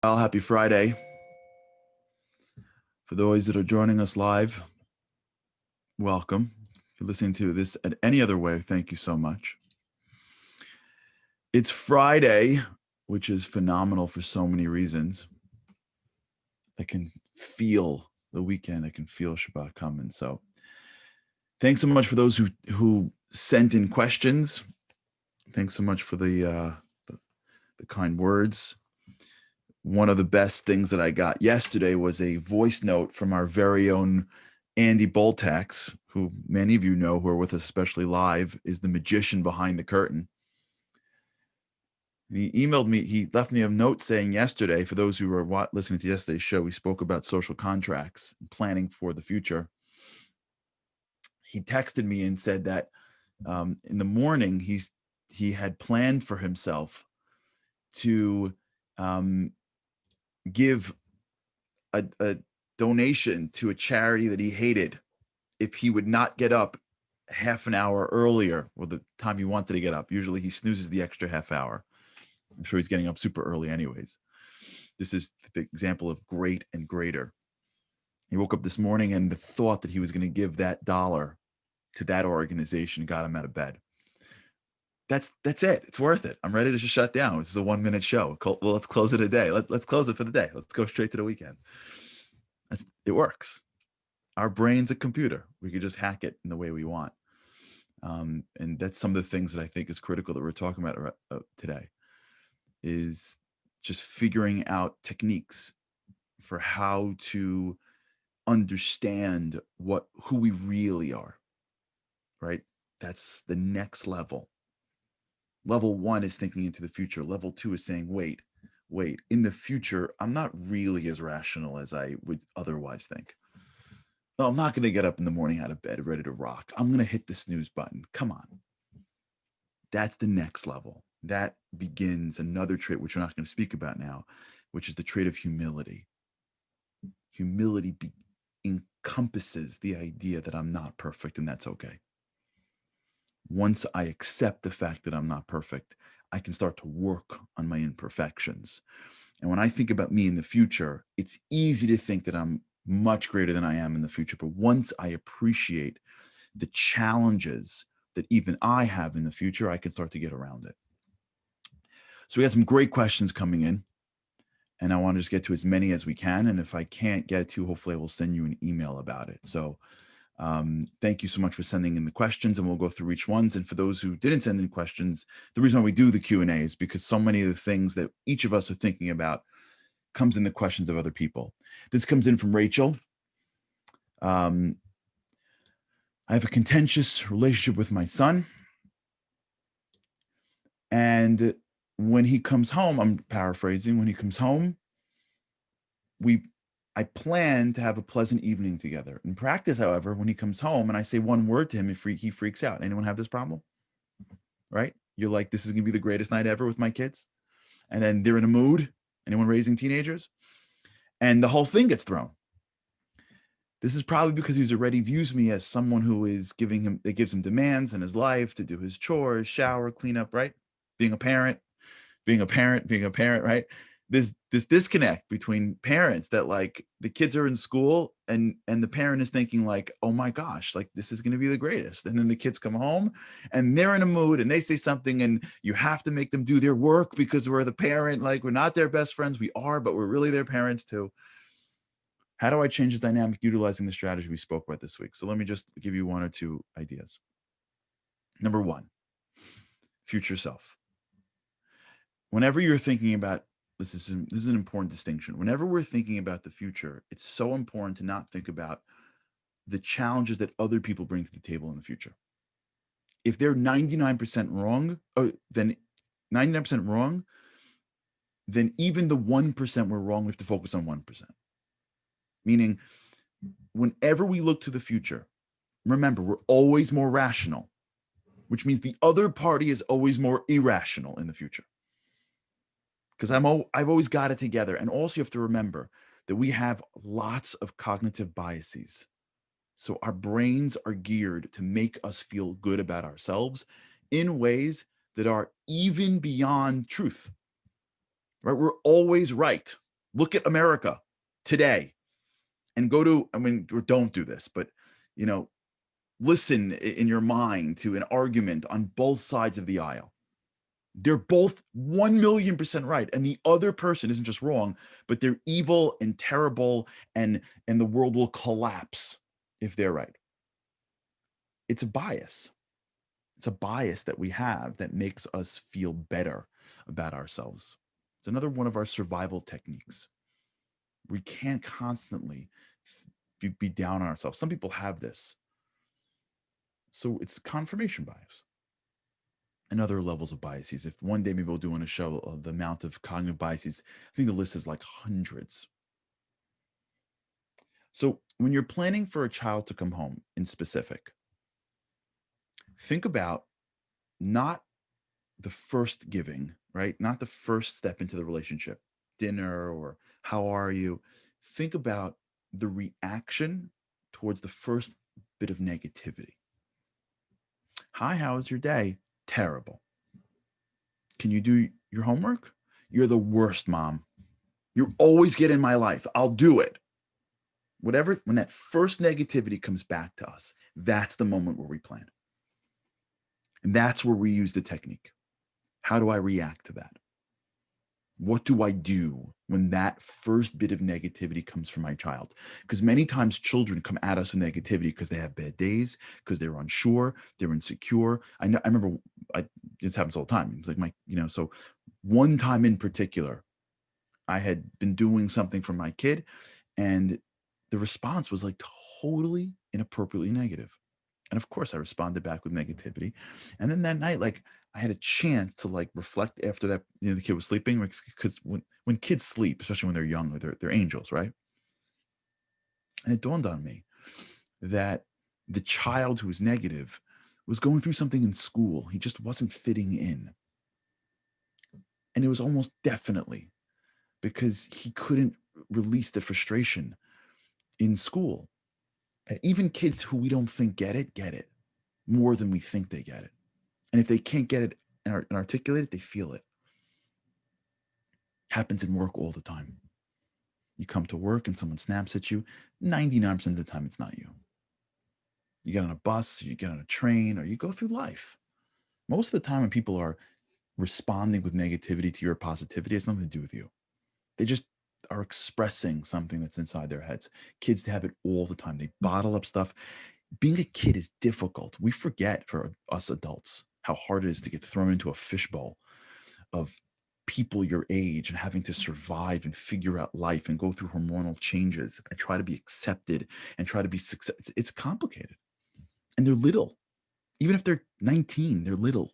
Well, happy Friday. For those that are joining us live, welcome. If you're listening to this at any other way, thank you so much. It's Friday, which is phenomenal for so many reasons. I can feel the weekend. I can feel Shabbat coming. So thanks so much for those who sent in questions. Thanks so much for the kind words. One of the best things that I got yesterday was a voice note from our very own Andy Boltax, who many of you know who are with us, especially live, is the magician behind the curtain. He emailed me, he left me a note saying yesterday, for those who were listening to yesterday's show, we spoke about social contracts and planning for the future. He texted me and said that in the morning, he had planned for himself to give a donation to a charity that he hated if he would not get up half an hour earlier, or the time he wanted to get up. Usually he snoozes the extra half hour. I'm sure he's getting up super early anyways. This is the example of great and greater. He woke up this morning and the thought that he was going to give that dollar to that organization got him out of bed. That's it. It's worth it. I'm ready to just shut down. This is a 1-minute show. Well, let's close it a day. Let's close it for the day. Let's go straight to the weekend. It works. Our brain's a computer. We could just hack it in the way we want. And that's some of the things that I think is critical that we're talking about today, is just figuring out techniques for how to understand who we really are, right? That's the next level. Level 1 is thinking into the future. Level 2 is saying, wait, in the future, I'm not really as rational as I would otherwise think. No, I'm not going to get up in the morning out of bed ready to rock. I'm going to hit the snooze button. Come on. That's the next level. That begins another trait, which we're not going to speak about now, which is the trait of humility. Humility encompasses the idea that I'm not perfect, and that's okay. Once I accept the fact that I'm not perfect, I can start to work on my imperfections. And when I think about me in the future, it's easy to think that I'm much greater than I am in the future. But once I appreciate the challenges that even I have in the future, I can start to get around it. So we got some great questions coming in, and I want to just get to as many as we can. And if I can't get to, hopefully I will send you an email about it. So thank you so much for sending in the questions, and we'll go through each ones. And for those who didn't send in questions, the reason why we do the Q&A is because so many of the things that each of us are thinking about comes in the questions of other people. This comes in from Rachel. I have a contentious relationship with my son. And when he comes home, I'm paraphrasing, when he comes home, I plan to have a pleasant evening together. In practice, however, when he comes home and I say one word to him, he freaks out. Anyone have this problem? Right? You're like, this is going to be the greatest night ever with my kids. And then they're in a mood. Anyone raising teenagers? And the whole thing gets thrown. This is probably because he's already views me as someone who is gives him demands in his life to do his chores, shower, clean up, right? Being a parent, right? This disconnect between parents, that like the kids are in school and the parent is thinking like, oh my gosh, like this is going to be the greatest. And then the kids come home and they're in a mood and they say something and you have to make them do their work because we're the parent. Like, we're not their best friends. We are, but we're really their parents too. How do I change the dynamic utilizing the strategy we spoke about this week? So let me just give you one or two ideas. Number 1, future self. Whenever you're thinking about, this is an important distinction. Whenever we're thinking about the future, it's so important to not think about the challenges that other people bring to the table in the future. If they're 99% wrong, then 99% wrong, then even the 1% we're wrong, we have to focus on 1%. Meaning, whenever we look to the future, remember, we're always more rational, which means the other party is always more irrational in the future. Because I've always got it together. And also you have to remember that we have lots of cognitive biases. So our brains are geared to make us feel good about ourselves in ways that are even beyond truth, right? We're always right. Look at America today and go to, I mean, or don't do this, but, you know, listen in your mind to an argument on both sides of the aisle. They're both 1,000,000% right. And the other person isn't just wrong, but they're evil and terrible, and the world will collapse if they're right. It's a bias. It's a bias that we have that makes us feel better about ourselves. It's another one of our survival techniques. We can't constantly be down on ourselves. Some people have this. So it's confirmation bias. And other levels of biases. If one day maybe we'll do on a show of the amount of cognitive biases, I think the list is like hundreds. So when you're planning for a child to come home in specific, think about not the first giving, right? Not the first step into the relationship, dinner or how are you? Think about the reaction towards the first bit of negativity. Hi, how was your day? Terrible. Can you do your homework? You're the worst, mom. You always get in my life. I'll do it. Whatever, when that first negativity comes back to us, that's the moment where we plan. And that's where we use the technique. How do I react to that? What do I do when that first bit of negativity comes from my child? Because many times children come at us with negativity because they have bad days, because they're unsure, they're insecure. I remember this happens all the time. It's like so one time in particular, I had been doing something for my kid, and the response was like totally inappropriately negative. And of course, I responded back with negativity. And then that night, like I had a chance to like reflect after that, the kid was sleeping, because when kids sleep, especially when they're young, they're angels, right? And it dawned on me that the child who was negative was going through something in school. He just wasn't fitting in. And it was almost definitely because he couldn't release the frustration in school. Even kids who we don't think get it more than we think they get it. And if they can't get it and articulate it, they feel it. Happens in work all the time. You come to work and someone snaps at you, 99% of the time it's not you. You get on a bus, you get on a train, or you go through life. Most of the time when people are responding with negativity to your positivity, it's nothing to do with you. They just are expressing something that's inside their heads. Kids have it all the time. They bottle up stuff. Being a kid is difficult. We forget, for us adults, how hard it is to get thrown into a fishbowl of people your age and having to survive and figure out life and go through hormonal changes and try to be accepted and try to be successful. It's complicated. And they're little. Even if they're 19, they're little.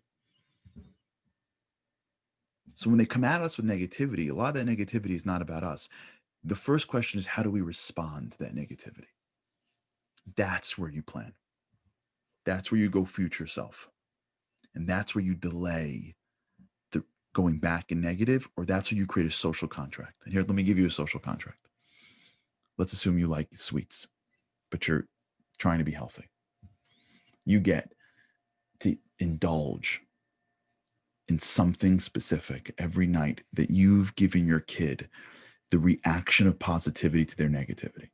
So when they come at us with negativity, a lot of that negativity is not about us. The first question is, how do we respond to that negativity? That's where you plan. That's where you go future self. And that's where you delay the going back in negative, or that's where you create a social contract. And here, let me give you a social contract. Let's assume you like sweets, but you're trying to be healthy. You get to indulge in something specific every night that you've given your kid the reaction of positivity to their negativity.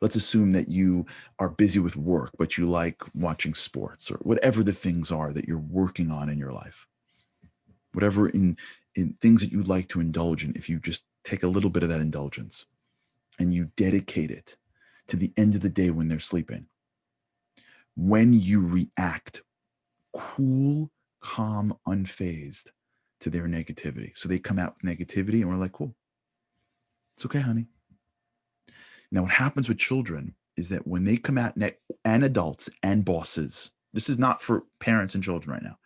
Let's assume that you are busy with work, but you like watching sports or whatever the things are that you're working on in your life. Whatever in things that you'd like to indulge in, if you just take a little bit of that indulgence and you dedicate it to the end of the day when they're sleeping, when you react cool, calm, unfazed to their negativity. So they come out with negativity and we're like, cool, it's okay, honey. Now, what happens with children is that when they come out, and adults and bosses, this is not for parents and children right now.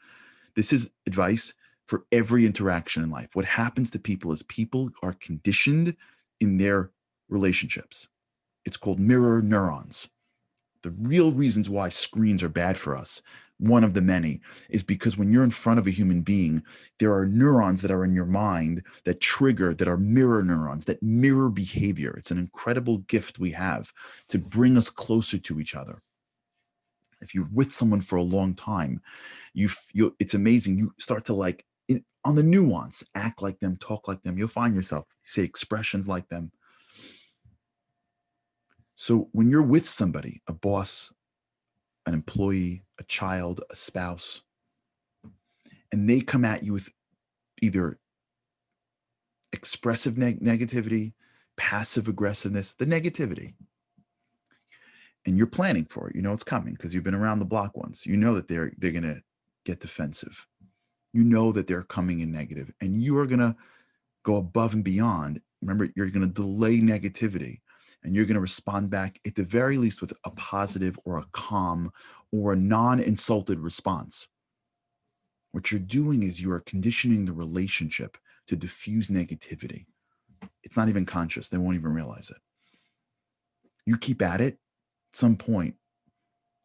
This is advice for every interaction in life. What happens to people is people are conditioned in their relationships. It's called mirror neurons. The real reasons why screens are bad for us, one of the many, is because when you're in front of a human being, there are neurons that are in your mind that trigger, that are mirror neurons, that mirror behavior. It's an incredible gift we have to bring us closer to each other. If you're with someone for a long time, it's amazing. You start to on the nuance, act like them, talk like them. You'll find yourself say expressions like them. So when you're with somebody, a boss, an employee, a child, a spouse, and they come at you with either expressive negativity, passive aggressiveness, the negativity, and you're planning for it, you know it's coming because you've been around the block once. You know that they're going to get defensive. You know that they're coming in negative, and you are going to go above and beyond. Remember, you're going to delay negativity, and you're going to respond back at the very least with a positive or a calm or a non-insulted response. What you're doing is you are conditioning the relationship to diffuse negativity. It's not even conscious. They won't even realize it. You keep at it, at some point,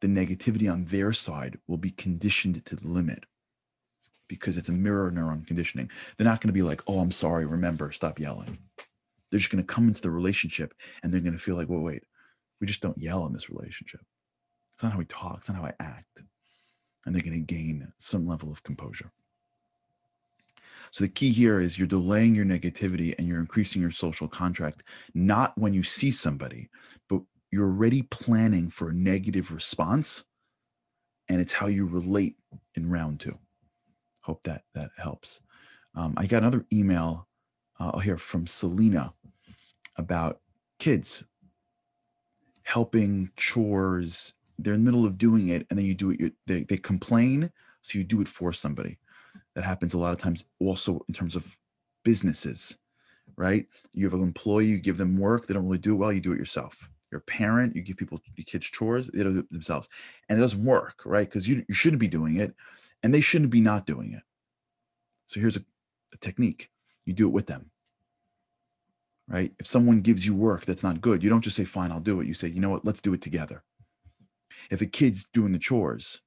the negativity on their side will be conditioned to the limit because it's a mirror neuron conditioning. They're not going to be like, oh, I'm sorry, remember, stop yelling. They're just going to come into the relationship and they're going to feel like, well, wait, we just don't yell in this relationship. It's not how we talk. It's not how I act. And they're going to gain some level of composure. So the key here is you're delaying your negativity and you're increasing your social contract, not when you see somebody, but you're already planning for a negative response. And it's how you relate in round 2. Hope that helps. I got another email here from Selena about kids helping chores. They're in the middle of doing it, and then you do it. They complain, so you do it for somebody. That happens a lot of times also in terms of businesses, right? You have an employee, you give them work, they don't really do it well, you do it yourself. You're a parent, you give your kids chores, they don't do it themselves. And it doesn't work, right? Because you shouldn't be doing it, and they shouldn't be not doing it. So here's a technique. You do it with them, right? If someone gives you work that's not good, you don't just say, fine, I'll do it. You say, you know what, let's do it together. If a kid's doing the chores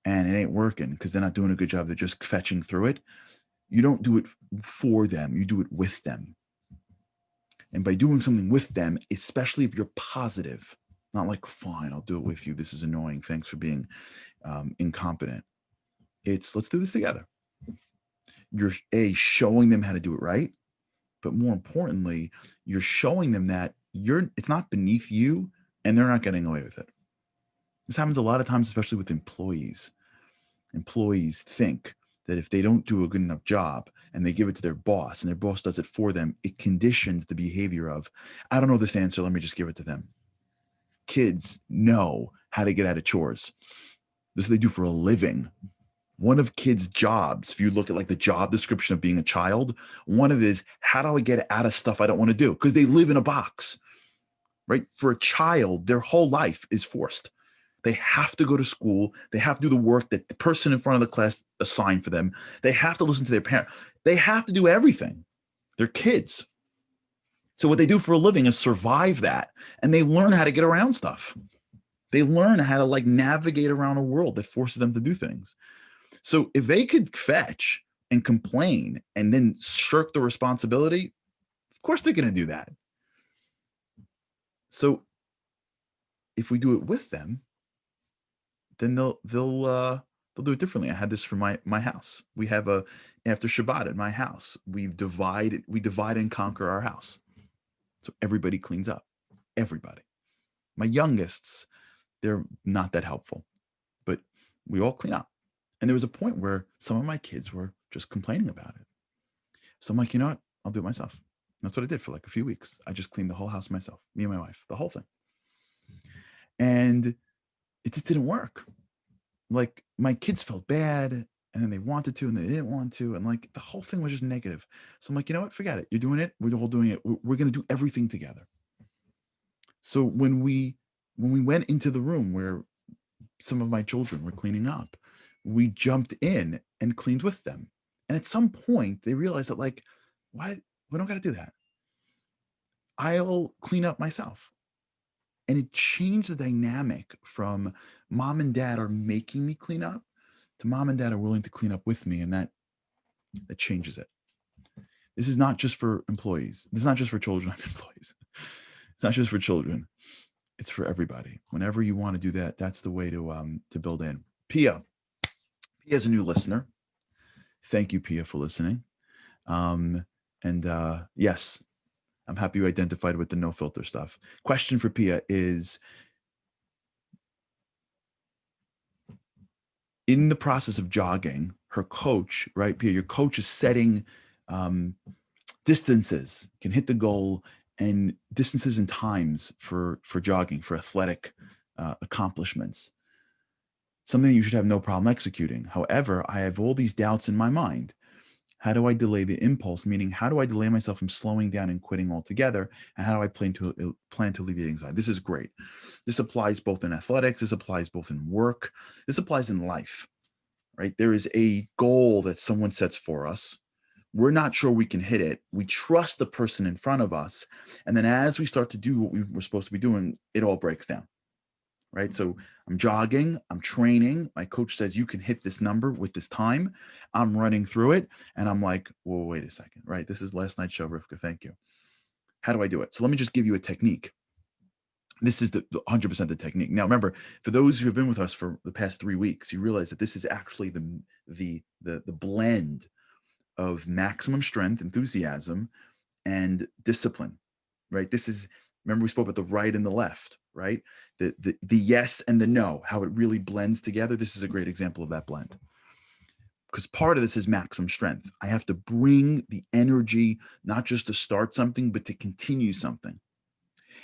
and it ain't working because they're not doing a good job, they're just fetching through it, you don't do it for them, you do it with them. And by doing something with them, especially if you're positive, not like, fine, I'll do it with you, this is annoying, thanks for being incompetent. It's, let's do this together. You're showing them how to do it right, but more importantly, you're showing them that it's not beneath you and they're not getting away with it. This happens a lot of times, especially with employees. Employees think that if they don't do a good enough job and they give it to their boss and their boss does it for them, it conditions the behavior of, I don't know this answer, let me just give it to them. Kids know how to get out of chores. This is what they do for a living. One of kids' jobs, if you look at like the job description of being a child, one of it is, how do I get out of stuff I don't want to do? Because they live in a box, right? For a child, their whole life is forced. They have to go to school. They have to do the work that the person in front of the class assigned for them. They have to listen to their parent. They have to do everything. They're kids. So what they do for a living is survive that. And they learn how to get around stuff. They learn how to like navigate around a world that forces them to do things. So if they could fetch and complain and then shirk the responsibility, of course they're going to do that. So if we do it with them, then they'll do it differently. I had this for my house. We have after Shabbat at my house, we divide and conquer our house. So everybody cleans up. Everybody. My youngest, they're not that helpful, but we all clean up. And there was a point where some of my kids were just complaining about it. So I'm like, you know what? I'll do it myself. And that's what I did for like a few weeks. I just cleaned the whole house myself, me and my wife, the whole thing. And it just didn't work. Like my kids felt bad and then they wanted to and they didn't want to. And like the whole thing was just negative. So I'm like, you know what? Forget it. You're doing it. We're all doing it. We're going to do everything together. So when we went into the room where some of my children were cleaning up, we jumped in and cleaned with them. And at some point they realized that like, why we don't got to do that. I'll clean up myself. And it changed the dynamic from mom and dad are making me clean up to mom and dad are willing to clean up with me. And that changes it. This is not just for employees. This is not just for children and employees. It's not just for children. It's for everybody. Whenever you want to do that, that's the way to build in. Pia is a new listener. Thank you, Pia, for listening. Yes, I'm happy you identified with the no filter stuff. Question for Pia is, in the process of jogging, her coach, right, Pia, your coach is setting distances, can hit the goal, and distances and times for jogging, for athletic accomplishments. Something you should have no problem executing. However, I have all these doubts in my mind. How do I delay the impulse? Meaning, how do I delay myself from slowing down and quitting altogether? And how do I plan to alleviate anxiety? This is great. This applies both in athletics. This applies both in work. This applies in life, right? There is a goal that someone sets for us. We're not sure we can hit it. We trust the person in front of us. And then as we start to do what we were supposed to be doing, it all breaks down, right? So I'm jogging, I'm training. My coach says you can hit this number with this time. I'm running through it. And I'm like, well, wait a second, right? This is last night's show, Rivka. Thank you. How do I do it? So let me just give you a technique. This is the 100% the technique. Now, remember, for those who have been with us for the past 3 weeks, you realize that this is actually the blend of maximum strength, enthusiasm, and discipline, right? This is, remember we spoke about the right and the left, right? The yes and the no, how it really blends together. This is a great example of that blend. Because part of this is maximum strength. I have to bring the energy, not just to start something, but to continue something.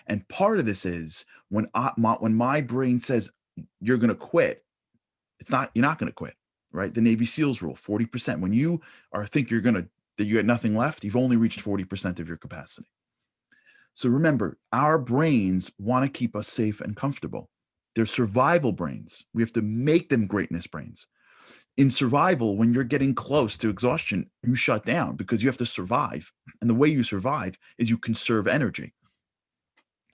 And part of this is when my brain says you're going to quit, you're not going to quit, right? The Navy SEALs rule, 40%. When you think that you got nothing left, you've only reached 40% of your capacity. So remember, our brains want to keep us safe and comfortable. They're survival brains. We have to make them greatness brains. In survival, when you're getting close to exhaustion, you shut down because you have to survive. And the way you survive is you conserve energy.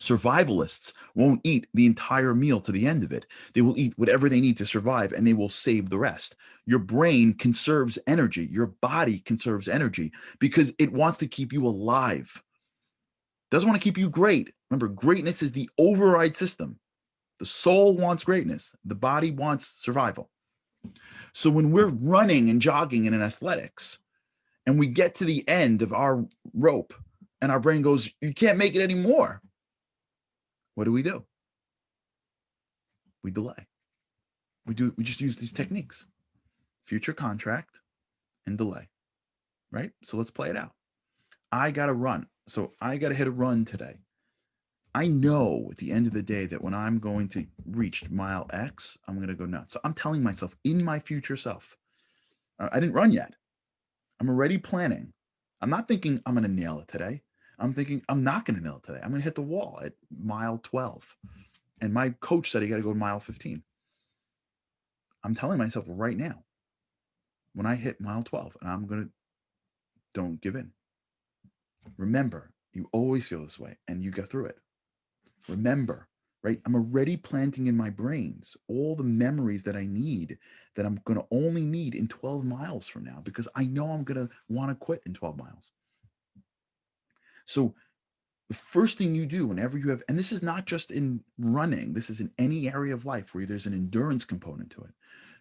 Survivalists won't eat the entire meal to the end of it. They will eat whatever they need to survive and they will save the rest. Your brain conserves energy. Your body conserves energy because it wants to keep you alive. Doesn't want to keep you great. Remember, greatness is the override system. The soul wants greatness. The body wants survival. So when we're running and jogging and in athletics and we get to the end of our rope and our brain goes, you can't make it anymore. What do? We delay. We just use these techniques: future contract and delay, right? So let's play it out. I got to run. So I got to hit a run today. I know at the end of the day that when I'm going to reach mile X, I'm going to go nuts. So I'm telling myself in my future self, I didn't run yet. I'm already planning. I'm not thinking I'm going to nail it today. I'm thinking I'm not going to nail it today. I'm going to hit the wall at mile 12. And my coach said he got to go to mile 15. I'm telling myself right now, when I hit mile 12, and I'm going to, don't give in. Remember, you always feel this way and you get through it. Remember, right? I'm already planting in my brains all the memories that I need, that I'm going to only need in 12 miles from now, because I know I'm going to want to quit in 12 miles. So the first thing you do whenever you have, and this is not just in running, this is in any area of life where there's an endurance component to it.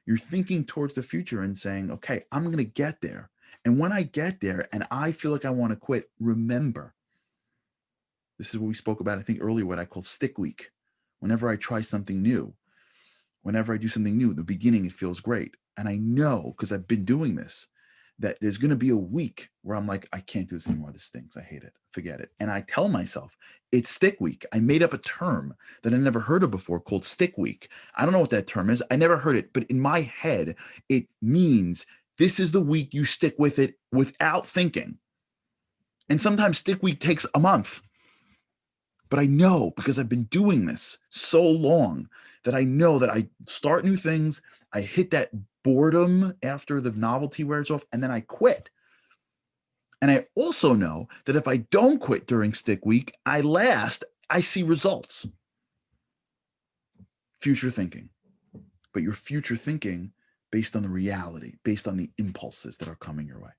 You're thinking towards the future and saying, okay, I'm going to get there. And when I get there and I feel like I want to quit, remember, this is what we spoke about, I think earlier, what I call stick week. Whenever I try something new, whenever I do something new, the beginning, it feels great. And I know, because I've been doing this, that there's going to be a week where I'm like, I can't do this anymore. This stinks. I hate it. Forget it. And I tell myself, it's stick week. I made up a term that I never heard of before called stick week. I don't know what that term is. I never heard it, but in my head, it means this is the week you stick with it without thinking. And sometimes stick week takes a month. But I know, because I've been doing this so long, that I know that I start new things, I hit that boredom after the novelty wears off, and then I quit. And I also know that if I don't quit during stick week, I see results. Future thinking. But your future thinking based on the reality, based on the impulses that are coming your way.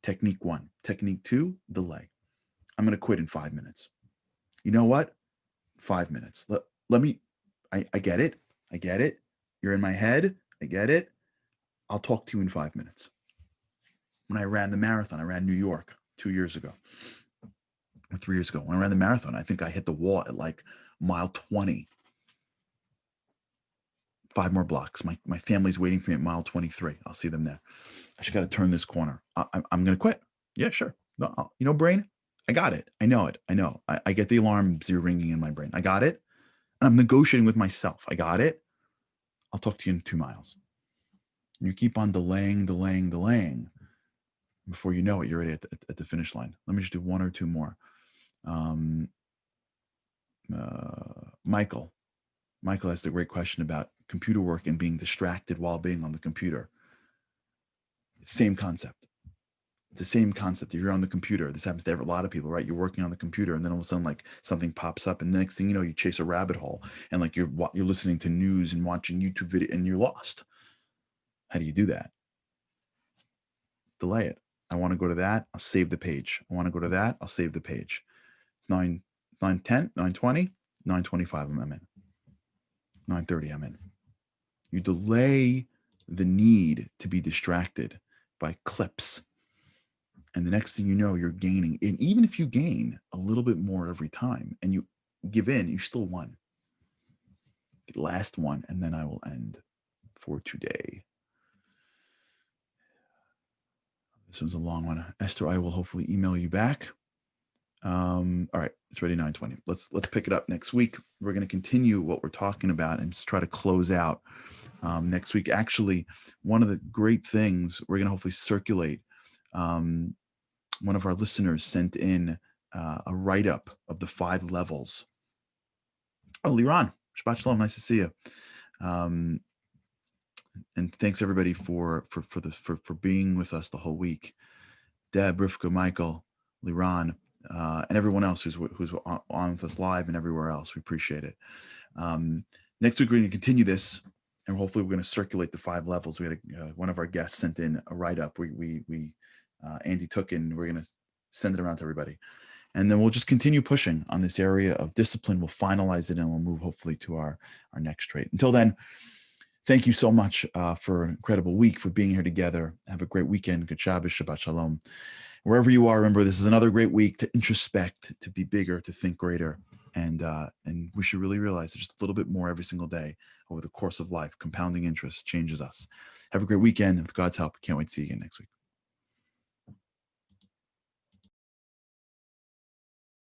Technique 1. Technique 2, delay. I'm going to quit in 5 minutes. You know what? 5 minutes. Let me, I get it. I get it. You're in my head. I get it. I'll talk to you in 5 minutes. when I ran the marathon. I ran New York 2 years ago or 3 years ago. When I ran the marathon, I think I hit the wall at like mile 20. 5 more blocks. My family's waiting for me at mile 23. I'll see them there. I just got to turn this corner. I'm going to quit. Yeah, sure. No, brain, I got it. I know it. I know. I get the alarms you're ringing in my brain. I got it. And I'm negotiating with myself. I got it. I'll talk to you in 2 miles. And you keep on delaying. Before you know it, you're already at the finish line. Let me just do 1 or 2 more. Michael asked a great question about computer work and being distracted while being on the computer. Same concept. The same concept. If you're on the computer, this happens to a lot of people, right? You're working on the computer, and then all of a sudden, like something pops up, and the next thing you know, you chase a rabbit hole, and like you're listening to news and watching YouTube video, and you're lost. How do you do that? Delay it. I want to go to that. I'll save the page. I want to go to that. I'll save the page. It's 9:10, 9:20, 9:25. I'm in. 9:30. I'm in. You delay the need to be distracted by clips. And the next thing you know, you're gaining. And even if you gain a little bit more every time and you give in, you still won. The last one, and then I will end for today. This was a long one. Esther, I will hopefully email you back. All right, it's ready 9:20. Let's pick it up next week. We're going to continue what we're talking about and just try to close out next week. Actually, one of the great things we're going to hopefully circulate. One of our listeners sent in a write-up of the 5 levels. Oh, Liran, Shabbat Shalom, nice to see you. And thanks everybody for being with us the whole week. Deb, Rivka, Michael, Liran, and everyone else who's on with us live and everywhere else. We appreciate it. Next week we're going to continue this, and hopefully we're going to circulate the 5 levels. We had one of our guests sent in a write-up. Andy took in. We're going to send it around to everybody. And then we'll just continue pushing on this area of discipline. We'll finalize it, and we'll move hopefully to our next trait. Until then, thank you so much for an incredible week, for being here together. Have a great weekend. Good Shabbos, Shabbat Shalom. Wherever you are, remember this is another great week to introspect, to be bigger, to think greater. And we should really realize just a little bit more every single day over the course of life. Compounding interest changes us. Have a great weekend. With God's help, can't wait to see you again next week.